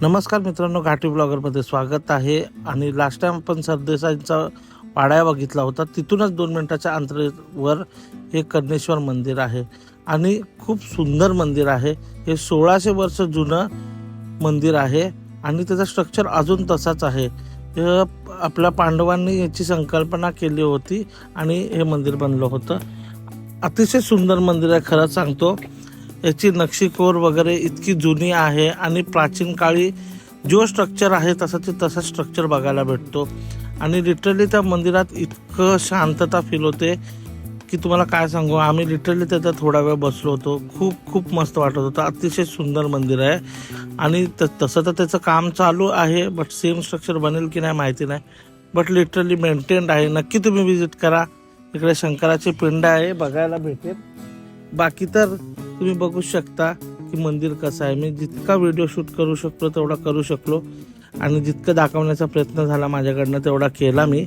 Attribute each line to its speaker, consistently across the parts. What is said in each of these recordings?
Speaker 1: नमस्कार मित्रांनो, घाटी ब्लॉगरमध्ये स्वागत आहे. आणि लास्ट टाइम आपण सरदेसाईंचा पाडा बघितला होता. तिथूनच 2 मिनिटाच्या अंतरावर हे कर्णेश्वर मंदिर आहे आणि खूप सुंदर मंदिर आहे. हे 1600 वर्ष जुनं मंदिर आहे आणि त्याचं स्ट्रक्चर अजून तसाच आहे. आपल्या पांडवांनी याची संकल्पना केली होती आणि हे मंदिर बनलं होतं. अतिशय सुंदर मंदिर आहे, खरंच सांगतो. याची नक्षीकोर वगैरे इतकी जुनी आहे आणि प्राचीन काळी जो स्ट्रक्चर आहे तसा स्ट्रक्चर बघायला भेटतो. आणि लिटरली त्या मंदिरात इतकं शांतता फील होते की तुम्हाला काय सांगू. आम्ही लिटरली त्याच्यात थोडा वेळ बसलो होतो. खूप मस्त वाटत होतं. अतिशय सुंदर मंदिर आहे आणि तसं तर त्याचं काम चालू आहे, बट सेम स्ट्रक्चर बनेल की नाही माहिती नाही, बट लिटरली मेंटेन्ड आहे. नक्की तुम्ही विजिट करा. इकडे शंकराची पिंड आहे, बघायला भेटेल. बाकी तर तुम्ही बघू शकता की मंदिर कसं आहे. मी जितका व्हिडिओ शूट करू शकलो तेवढा करू शकलो आणि जितकं दाखवण्याचा प्रयत्न झाला माझ्याकडनं तेवढा केला मी.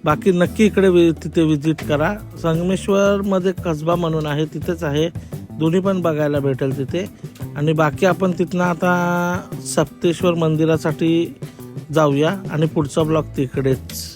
Speaker 1: बाकी नक्की इकडे तिथे विजिट करा. संगमेश्वरमध्ये कसबा म्हणून आहे, तिथेच आहे. दोन्ही पण बघायला भेटेल तिथे. आणि बाकी आपण तिथनं आता सप्तेश्वर मंदिरासाठी जाऊया आणि पुढचा ब्लॉग तिकडेच.